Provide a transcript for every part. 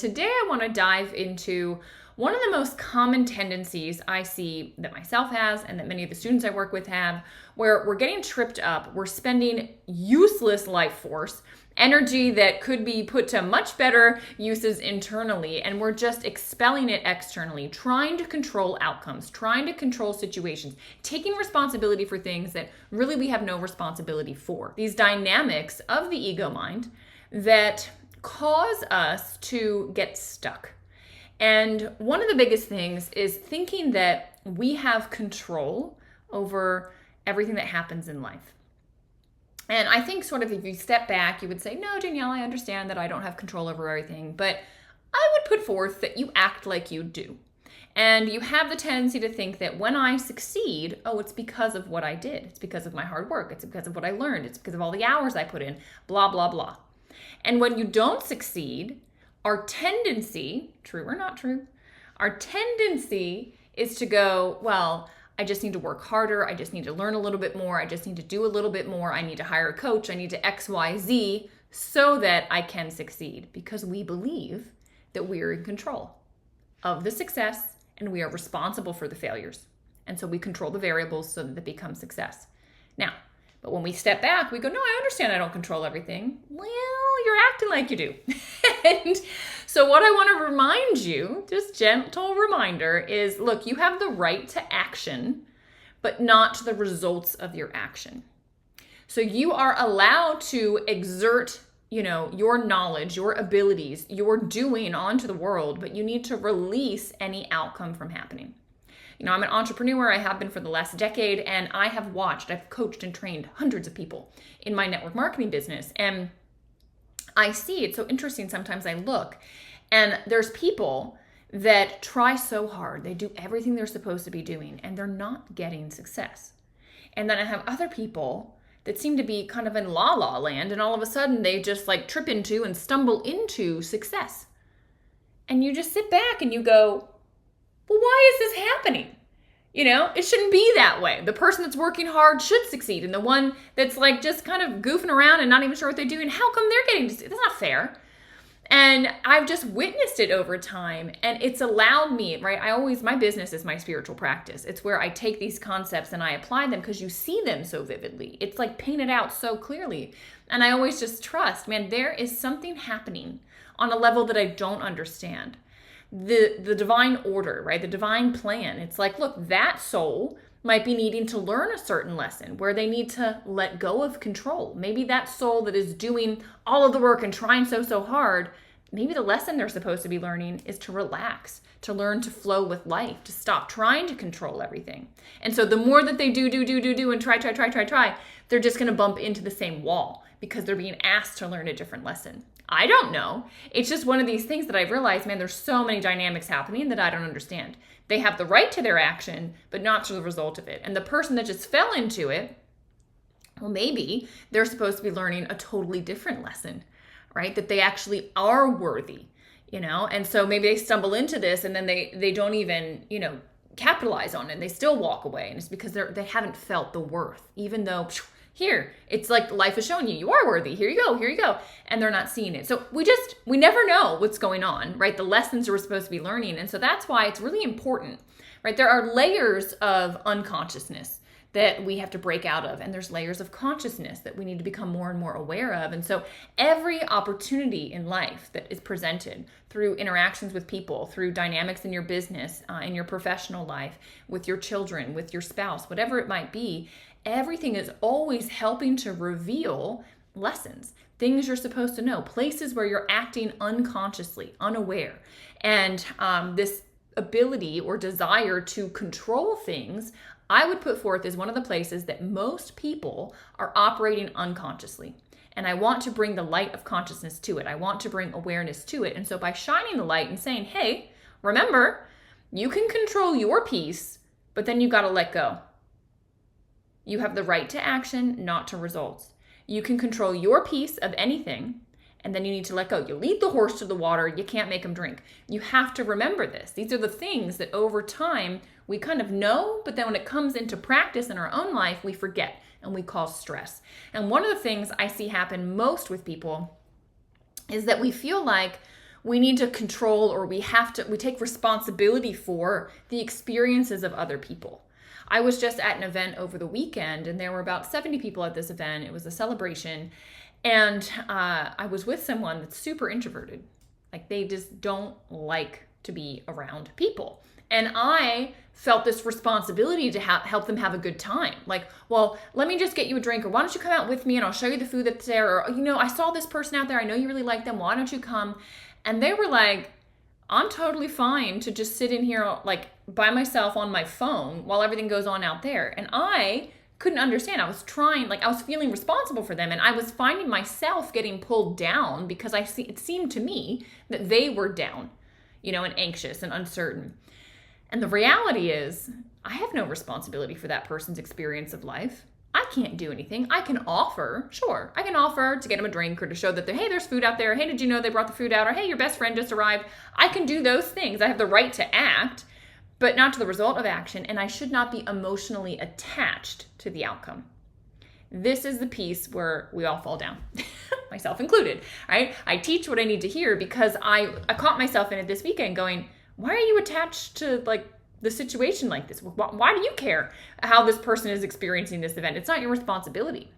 Today, I want to dive into one of the most common tendencies I see that myself has and that many of the students I work with have, where we're getting tripped up, we're spending useless life force, energy that could be put to much better uses internally, and we're just expelling it externally, trying to control outcomes, trying to control situations, taking responsibility for things that really we have no responsibility for. These dynamics of the ego mind that cause us to get stuck. And one of the biggest things is thinking that we have control over everything that happens in life. And I think sort of if you step back, you would say, no, Danielle, I understand that I don't have control over everything, but I would put forth that you act like you do. And you have the tendency to think that when I succeed, oh, it's because of what I did. It's because of my hard work. It's because of what I learned. It's because of all the hours I put in, blah, blah, blah. And when you don't succeed, our tendency, true or not true, our tendency is to go, well, I just need to work harder. I just need to learn a little bit more. I just need to do a little bit more. I need to hire a coach. I need to X, Y, Z so that I can succeed, because we believe that we are in control of the success and we are responsible for the failures. And so we control the variables so that it becomes success. Now, but when we step back, we go, no, I understand I don't control everything. Well, you're acting like you do. And so what I want to remind you, just gentle reminder, is look, you have the right to action, but not the results of your action. So you are allowed to exert, your knowledge, your abilities, your doing onto the world, but you need to release any outcome from happening. I'm an entrepreneur. I have been for the last decade, and I've coached and trained hundreds of people in my network marketing business. And I see, it's so interesting. Sometimes I look and there's people that try so hard. They do everything they're supposed to be doing and they're not getting success. And then I have other people that seem to be kind of in la la land, and all of a sudden they just like trip into and stumble into success. And you just sit back and you go, well, why is this happening? It shouldn't be that way. The person that's working hard should succeed. And the one that's like just kind of goofing around and not even sure what they're doing, how come they're getting to see? That's not fair. And I've just witnessed it over time, and it's allowed me, right? My business is my spiritual practice. It's where I take these concepts and I apply them because you see them so vividly. It's like painted out so clearly. And I always just trust, man, there is something happening on a level that I don't understand. The divine order, right? The divine plan. It's like, look, that soul might be needing to learn a certain lesson where they need to let go of control. Maybe that soul that is doing all of the work and trying so hard, maybe the lesson they're supposed to be learning is to relax, to learn to flow with life, to stop trying to control everything. And so the more that they do and try, they're just going to bump into the same wall because they're being asked to learn a different lesson. I don't know. It's just one of these things that I've realized, man, there's so many dynamics happening that I don't understand. They have the right to their action, but not to the result of it. And the person that just fell into it, well, maybe they're supposed to be learning a totally different lesson, right? That they actually are worthy, And so maybe they stumble into this and then they don't even, capitalize on it. And they still walk away. And it's because they haven't felt the worth, even though here, it's like life is showing you are worthy. Here you go. And they're not seeing it. So we never know what's going on, right? The lessons we're supposed to be learning. And so that's why it's really important, right? There are layers of unconsciousness that we have to break out of. And there's layers of consciousness that we need to become more and more aware of. And so every opportunity in life that is presented through interactions with people, through dynamics in your business, in your professional life, with your children, with your spouse, whatever it might be, everything is always helping to reveal lessons, things you're supposed to know, places where you're acting unconsciously, unaware. And this ability or desire to control things, I would put forth as one of the places that most people are operating unconsciously. And I want to bring the light of consciousness to it. I want to bring awareness to it. And so by shining the light and saying, hey, remember, you can control your piece, but then you got to let go. You have the right to action, not to results. You can control your piece of anything, and then you need to let go. You lead the horse to the water, you can't make him drink. You have to remember this. These are the things that over time we kind of know, but then when it comes into practice in our own life, we forget and we cause stress. And one of the things I see happen most with people is that we feel like we need to control, or we take responsibility for the experiences of other people. I was just at an event over the weekend, and there were about 70 people at this event. It was a celebration, and I was with someone that's super introverted. Like, they just don't like to be around people. And I felt this responsibility to help them have a good time. Like, well, let me just get you a drink, or why don't you come out with me and I'll show you the food that's there. Or, I saw this person out there. I know you really like them. Why don't you come? And they were like, I'm totally fine to just sit in here like by myself on my phone while everything goes on out there. And I couldn't understand. I was feeling responsible for them, and I was finding myself getting pulled down because it seemed to me that they were down, and anxious and uncertain. And the reality is, I have no responsibility for that person's experience of life. I can't do anything. I can offer, sure. I can offer to get them a drink, or to show that, hey, there's food out there. Hey, did you know they brought the food out? Or, hey, your best friend just arrived. I can do those things. I have the right to act, but not to the result of action. And I should not be emotionally attached to the outcome. This is the piece where we all fall down, myself included, right? I teach what I need to hear because I caught myself in it this weekend going, why are you attached to the situation like this? Why do you care how this person is experiencing this event? It's not your responsibility.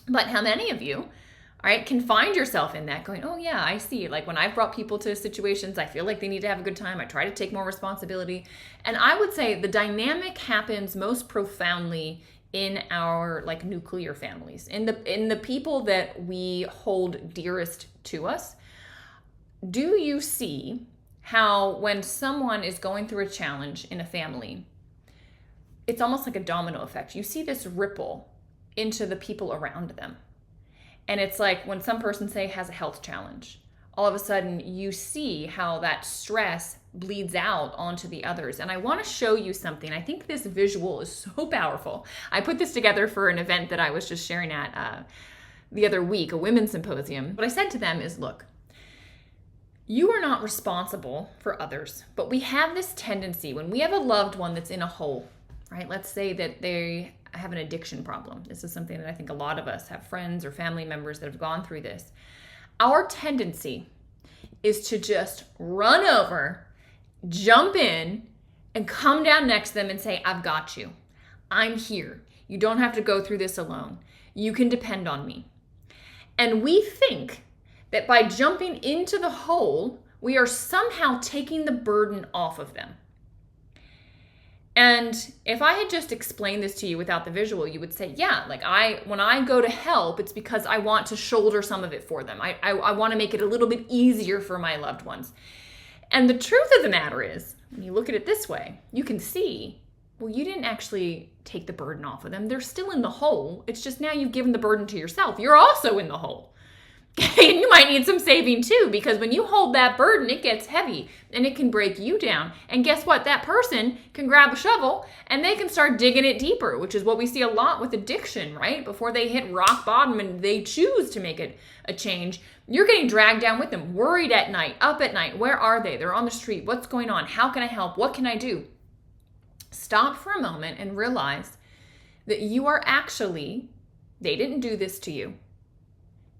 But how many of you, all right, can find yourself in that going, oh yeah, I see. Like, when I've brought people to situations, I feel like they need to have a good time. I try to take more responsibility. And I would say the dynamic happens most profoundly in our nuclear families, in the people that we hold dearest to us. Do you see how when someone is going through a challenge in a family, it's almost like a domino effect. You see this ripple into the people around them. And it's like when some person, say, has a health challenge, all of a sudden you see how that stress bleeds out onto the others. And I want to show you something. I think this visual is so powerful. I put this together for an event that I was just sharing at the other week, a women's symposium. What I said to them is, look, you are not responsible for others, but we have this tendency when we have a loved one that's in a hole, right? Let's say that they have an addiction problem. This is something that I think a lot of us have friends or family members that have gone through this. Our tendency is to just run over, jump in, and come down next to them and say, I've got you. I'm here. You don't have to go through this alone. You can depend on me. And we think that by jumping into the hole, we are somehow taking the burden off of them. And if I had just explained this to you without the visual, you would say, yeah, when I go to help, it's because I want to shoulder some of it for them. I want to make it a little bit easier for my loved ones. And the truth of the matter is, when you look at it this way, you can see, well, you didn't actually take the burden off of them. They're still in the hole. It's just now you've given the burden to yourself. You're also in the hole. And you might need some saving too, because when you hold that burden, it gets heavy and it can break you down. And guess what? That person can grab a shovel and they can start digging it deeper, which is what we see a lot with addiction, right? Before they hit rock bottom and they choose to make it a change, you're getting dragged down with them, worried at night, up at night. Where are they? They're on the street. What's going on? How can I help? What can I do? Stop for a moment and realize that you are actually, they didn't do this to you.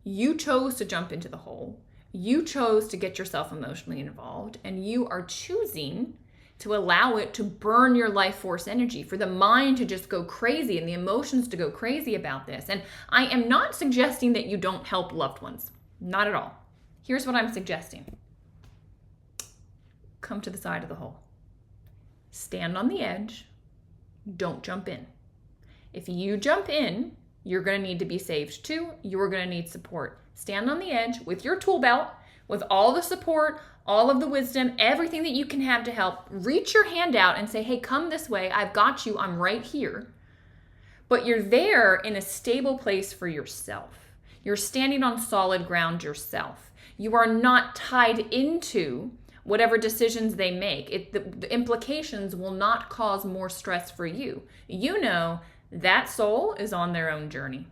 You chose to jump into the hole. You chose to get yourself emotionally involved, and you are choosing to allow it to burn your life force energy, for the mind to just go crazy and the emotions to go crazy about this. And I am not suggesting that you don't help loved ones. Not at all. Here's what I'm suggesting. Come to the side of the hole. Stand on the edge. Don't jump in. If you jump in, you're going to need to be saved too. You're going to need support. Stand on the edge with your tool belt, with all the support, all of the wisdom, everything that you can have to help. Reach your hand out and say, hey, come this way. I've got you. I'm right here. But you're there in a stable place for yourself. You're standing on solid ground yourself. You are not tied into whatever decisions they make. The implications will not cause more stress for you. You know that soul is on their own journey.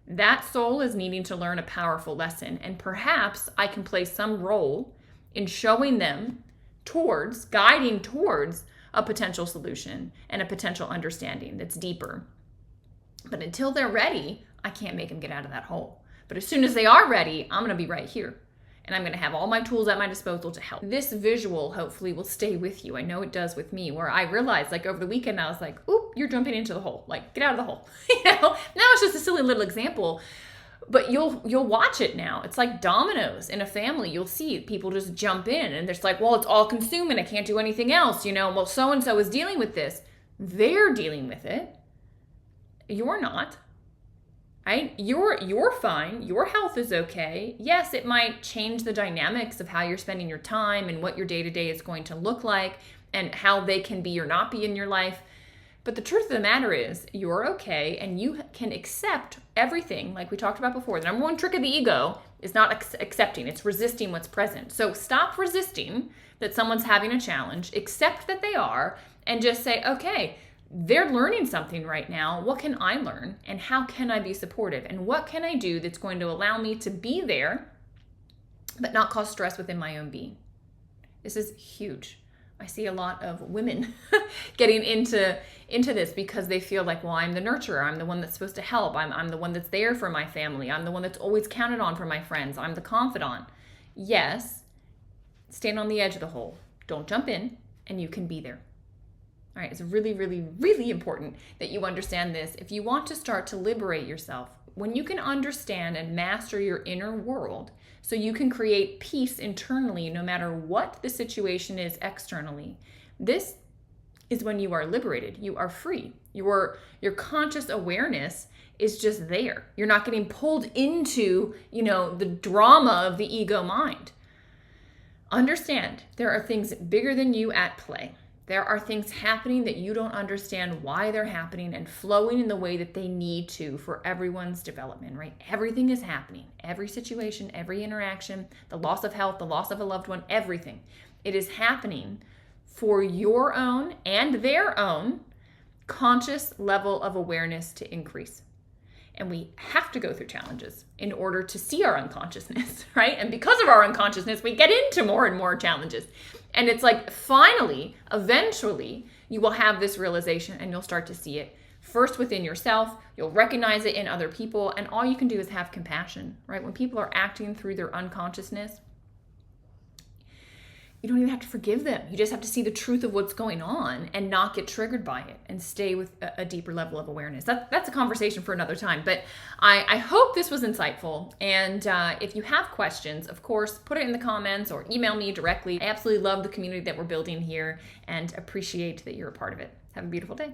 That soul is needing to learn a powerful lesson. And perhaps I can play some role in showing them towards, guiding towards a potential solution and a potential understanding that's deeper. But until they're ready, I can't make them get out of that hole. But as soon as they are ready, I'm going to be right here. and I'm going to have all my tools at my disposal to help. This visual hopefully will stay with you. I know it does with me, where I realized like over the weekend, I was like, oop, you're jumping into the hole. Like, get out of the hole. Now it's just a silly little example, but you'll watch it now. It's like dominoes in a family. You'll see people just jump in and it's like, well, it's all consuming. I can't do anything else. Well, so-and-so is dealing with this. They're dealing with it. You're not. Right? You're fine. Your health is okay. Yes, it might change the dynamics of how you're spending your time and what your day-to-day is going to look like and how they can be or not be in your life. But the truth of the matter is you're okay and you can accept everything like we talked about before. The number one trick of the ego is not accepting. It's resisting what's present. So stop resisting that someone's having a challenge. Accept that they are and just say, okay, they're learning something right now. What can I learn? And how can I be supportive? And what can I do that's going to allow me to be there, but not cause stress within my own being? This is huge. I see a lot of women getting into this because they feel like, well, I'm the nurturer. I'm the one that's supposed to help. I'm the one that's there for my family. I'm the one that's always counted on for my friends. I'm the confidant. Yes, stand on the edge of the hole. Don't jump in, and you can be there. All right, it's really, really, really important that you understand this. If you want to start to liberate yourself, when you can understand and master your inner world, so you can create peace internally no matter what the situation is externally, this is when you are liberated. You are free. Your conscious awareness is just there. You're not getting pulled into, the drama of the ego mind. Understand, there are things bigger than you at play. There are things happening that you don't understand why they're happening and flowing in the way that they need to for everyone's development, right? Everything is happening. Every situation, every interaction, the loss of health, the loss of a loved one, everything. It is happening for your own and their own conscious level of awareness to increase. And we have to go through challenges in order to see our unconsciousness, right? And because of our unconsciousness, we get into more and more challenges. And it's like, finally, eventually, you will have this realization and you'll start to see it first within yourself. You'll recognize it in other people. And all you can do is have compassion, right? When people are acting through their unconsciousness, you don't even have to forgive them. You just have to see the truth of what's going on and not get triggered by it and stay with a deeper level of awareness. That's a conversation for another time. But I hope this was insightful. And if you have questions, of course, put it in the comments or email me directly. I absolutely love the community that we're building here and appreciate that you're a part of it. Have a beautiful day.